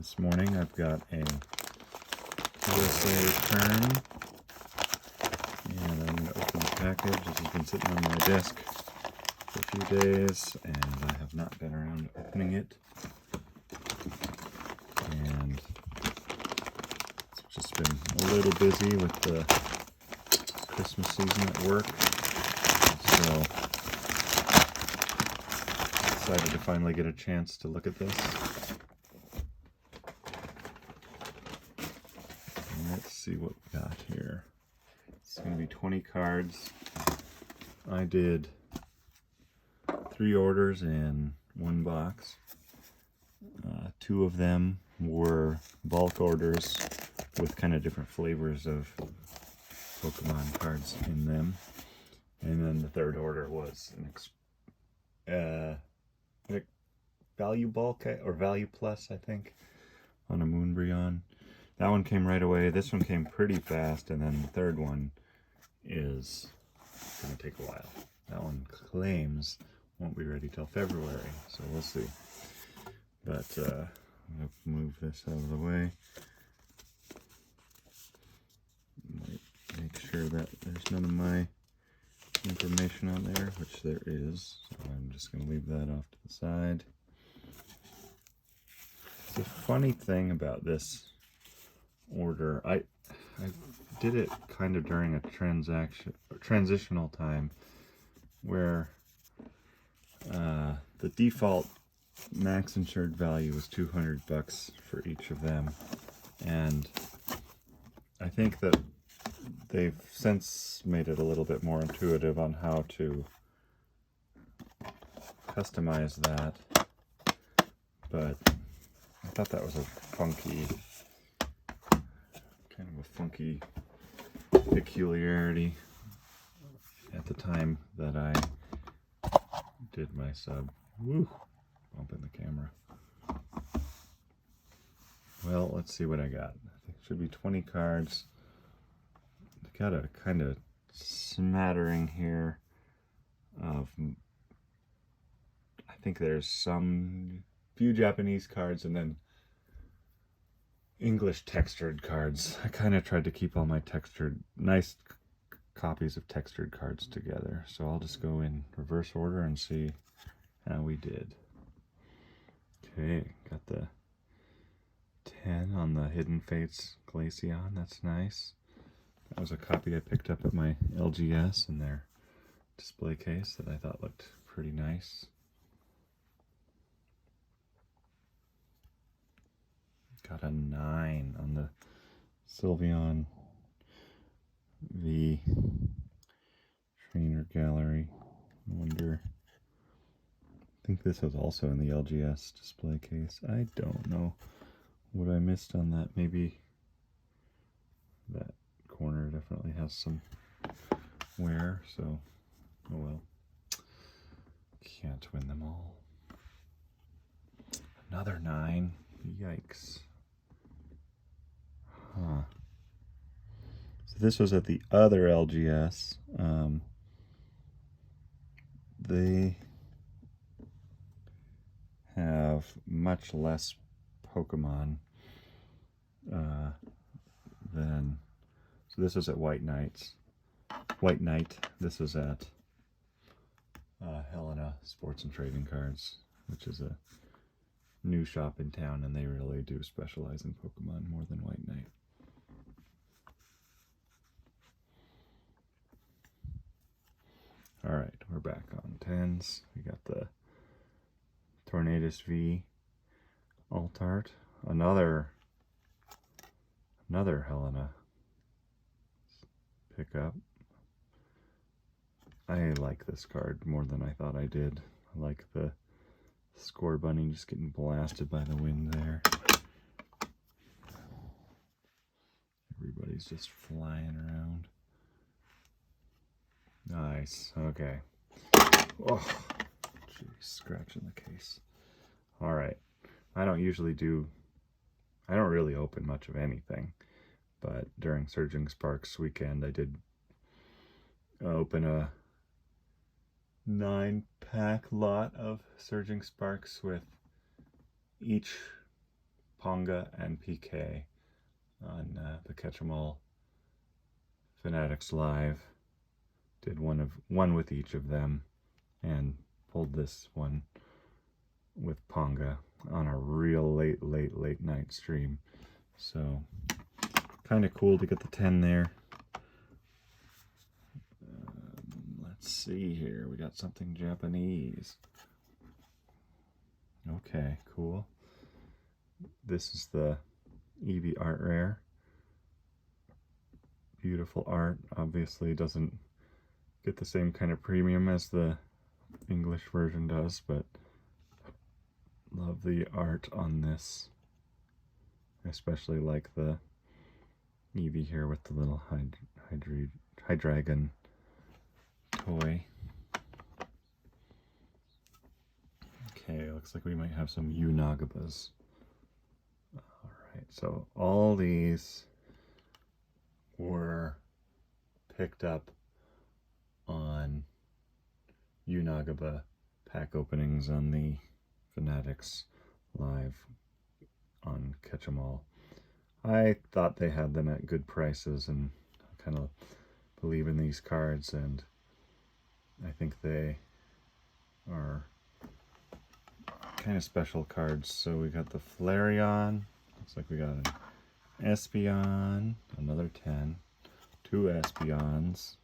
This morning I've got a PSA return, and I'm going to open the package. This has been sitting on my desk for a few days, and I have not been around opening it. And it's just been a little busy with the Christmas season at work, so excited to finally get a chance to look at this. Let's see what we got here. It's going to be 20 cards. I did 3 orders in one box. 2 of them were bulk orders with kind of different flavors of Pokemon cards in them. And then the 3rd order was an value bulk, or value plus, I think, on a Moonbryon. That one came right away. This one came pretty fast, and then the 3rd one is going to take a while. That one claims won't be ready till February, so we'll see. But I'm going to move this out of the way. Might make sure that there's none of my information on there, which there is. So I'm just going to leave that off to the side. The funny thing about this order, I did it kind of during a transitional time where the default max insured value was $200 for each of them, and I think that they've since made it a little bit more intuitive on how to customize that, but I thought that was a funky peculiarity at the time that I did my sub. Woo! Bumping the camera. Well, let's see what I got. I think it should be 20 cards. Got a kind of smattering here of, I think there's few Japanese cards and then English textured cards. I kind of tried to keep all my nice copies of textured cards together. So I'll just go in reverse order and see how we did. Okay, got the 10 on the Hidden Fates Glaceon. That's nice. That was a copy I picked up at my LGS in their display case that I thought looked pretty nice. Got a 9 on the Sylveon V Trainer Gallery. I wonder, I think this was also in the LGS display case. I don't know what I missed on that. Maybe that corner definitely has some wear, so oh well. Can't win them all. Another 9. Yikes. Huh. So this was at the other LGS. They have much less Pokemon than... So this was at White Knight. This was at Helena Sports and Trading Cards, which is a new shop in town, and they really do specialize in Pokemon more than White Knight. Alright, we're back on 10s. We got the Tornadus V Alt Art. Another Helena pickup. I like this card more than I thought I did. I like the Score Bunny just getting blasted by the wind there. Everybody's just flying around. Nice. Okay. Oh, geez, scratching the case. Alright. I don't really open much of anything, but during Surging Sparks weekend I did open a 9-pack lot of Surging Sparks with each Ponga and PK on the Catch 'em All Fanatics Live. Did one with each of them and pulled this one with Ponga on a real late night stream. So kind of cool to get the 10 there. Let's see here. We got something Japanese. Okay, cool. This is the Eevee Art Rare. Beautiful art. Obviously doesn't get the same kind of premium as the English version does, but love the art on this. I especially like the Eevee here with the little Hydreigon toy. Okay, looks like we might have some Unagabas. Alright, so all these were picked up on Unagaba pack openings on the Fanatics Live on Catch 'em All. I thought they had them at good prices, and I kind of believe in these cards, and I think they are kind of special cards. So we got the Flareon. Looks like we got an Espeon, another 10, 2 Espeons.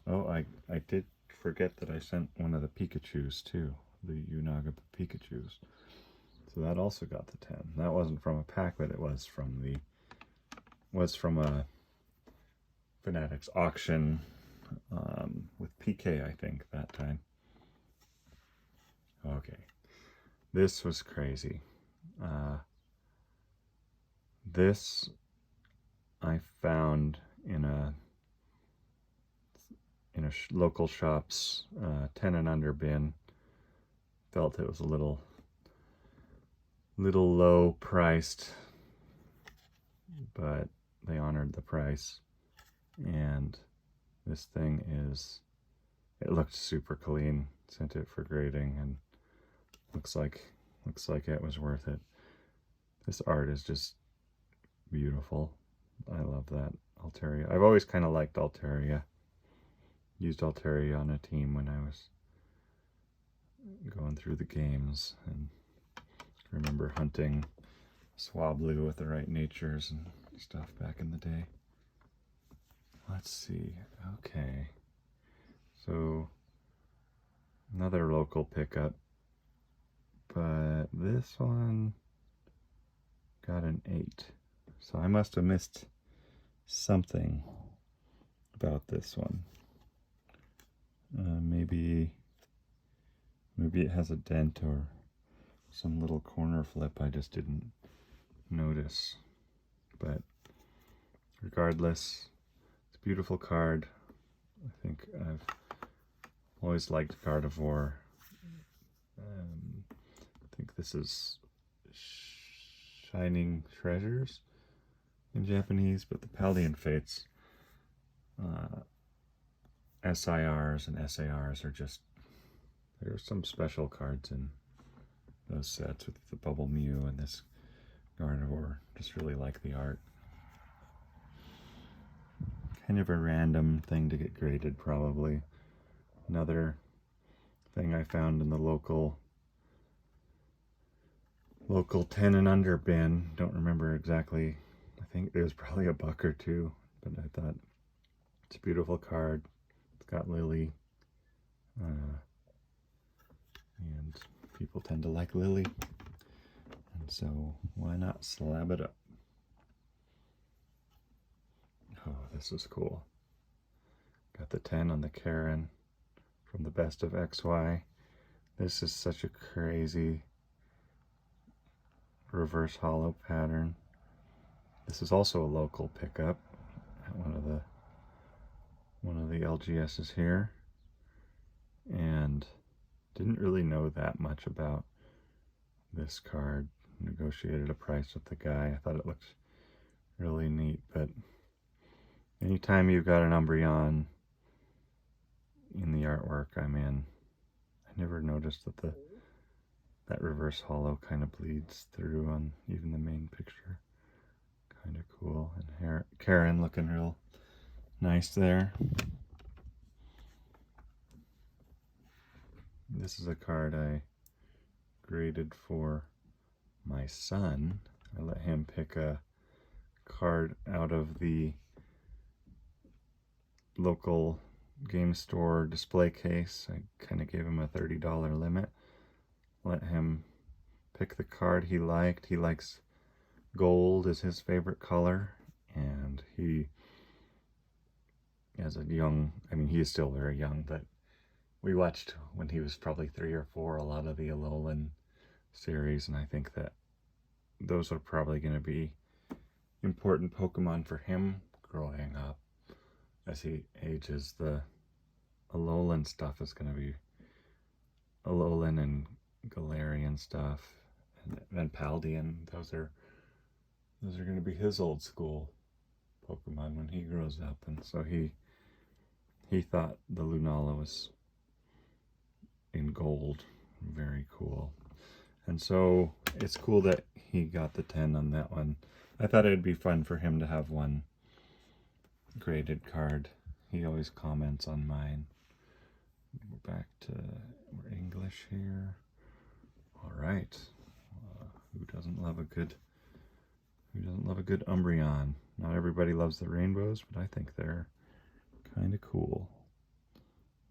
Oh, I did forget that I sent one of the Pikachus too, the Unagaba Pikachus. So that also got the 10. That wasn't from a pack, but it was from a Fanatics auction with PK, I think, that time. Okay, this was crazy. This I found in a local shop's 10 and under bin. Felt it was a little low priced, but they honored the price. And this thing it looked super clean. Sent it for grading, and looks like it was worth it. This art is just beautiful. I love that Altaria. I've always kind of liked Altaria. Used Altaria on a team when I was going through the games, and I remember hunting Swablu with the right natures and stuff back in the day. Let's see. Okay. So another local pickup, but this one got an 8. So I must have missed something about this one. Maybe it has a dent or some little corner flip I just didn't notice. But regardless, it's a beautiful card. I think I've always liked Gardevoir. I think this is Shining Treasures in Japanese, but the Paldean Fates, SIRs and SARs are just, there's some special cards in those sets with the Bubble Mew and this Gardevoir. Just really like the art. Kind of a random thing to get graded, probably. Another thing I found in the local 10 and under bin. Don't remember exactly. I think it was probably $1 or $2, but I thought it's a beautiful card. It's got Lily, and people tend to like Lily, and so why not slab it up? Oh, this is cool. Got the 10 on the Karen from the Best of XY. This is such a crazy reverse hollow pattern. This is also a local pickup at one of the LGSs here, and didn't really know that much about this card. Negotiated a price with the guy. I thought it looked really neat, but anytime you've got an Umbreon in the artwork I'm in, I never noticed that that reverse holo kind of bleeds through on even the main picture. Kind of cool. And Karen looking real nice there. This is a card I graded for my son. I let him pick a card out of the local game store display case. I kind of gave him a $30 limit. Let him pick the card he liked. He likes gold is his favorite color, and he, as a young, I mean, he is still very young, but we watched when he was probably 3 or 4 a lot of the Alolan series, and I think that those are probably going to be important Pokemon for him growing up. As he ages, the Alolan stuff is going to be Alolan and Galarian stuff, and Paldean. Those are going to be his old school Pokemon when he grows up, and so he thought the Lunala was in gold very cool. And so it's cool that he got the 10 on that one. I thought it'd be fun for him to have one graded card. He always comments on mine. We're back to English here. All right. Who doesn't love a good Umbreon? Not everybody loves the rainbows, but I think they're kind of cool.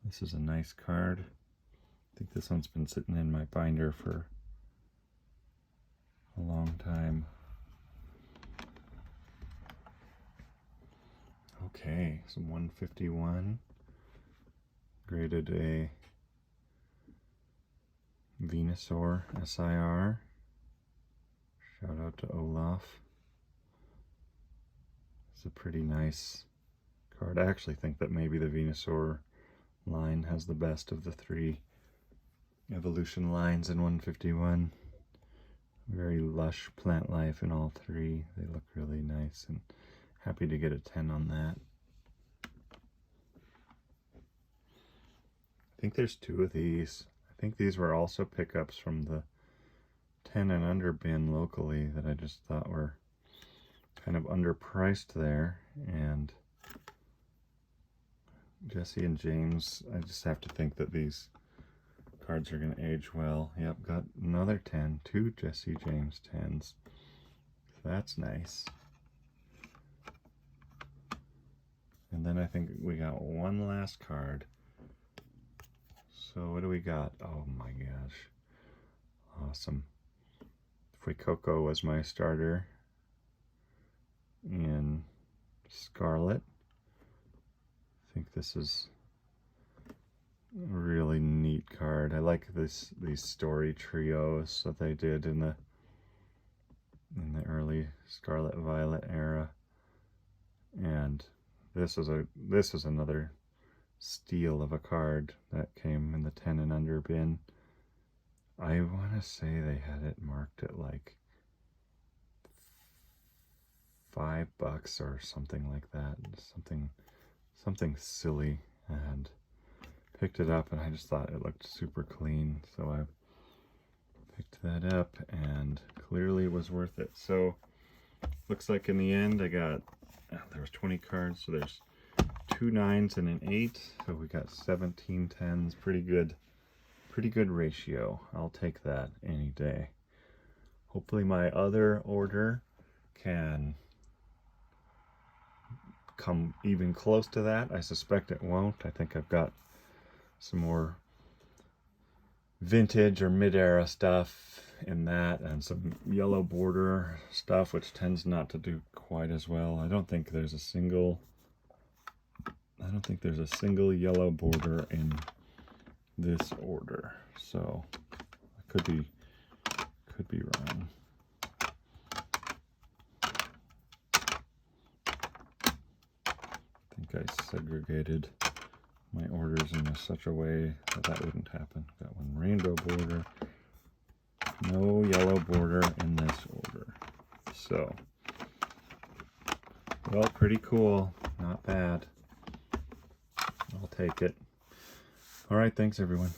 This is a nice card. I think this one's been sitting in my binder for a long time. Okay, some 151. Graded a Venusaur SIR. Shout out to Olaf. It's a pretty nice card. I actually think that maybe the Venusaur line has the best of the 3 evolution lines in 151. Very lush plant life in all 3. They look really nice, and happy to get a 10 on that. I think there's 2 of these. I think these were also pickups from the 10 and under bin locally that I just thought were kind of underpriced there. And Jesse and James, I just have to think that these cards are going to age well. Yep, got another 10. 2 Jesse James 10s. That's nice. And then I think we got one last card. So what do we got? Oh my gosh. Awesome. Fuecoco was my starter in Scarlet. I think this is a really neat card. I like these story trios that they did in the early Scarlet Violet era. And this is another steal of a card that came in the 10 and under bin. I want to say they had it marked at like $5 or something like that. Something silly, and picked it up and I just thought it looked super clean, so I picked that up and clearly it was worth it. So looks like in the end I got, there was 20 cards, so there's 2 9s and an 8, so we got 17 10s. Pretty good ratio. I'll take that any day. Hopefully my other order can come even close to that. I suspect it won't. I think I've got some more vintage or mid-era stuff in that, and some yellow border stuff, which tends not to do quite as well. I don't think there's a single yellow border in this order, so I could be wrong. I think I segregated my orders in such a way that wouldn't happen. Got one rainbow border, no yellow border in this order. So, well, pretty cool. Not bad. I'll take it. All right, thanks everyone.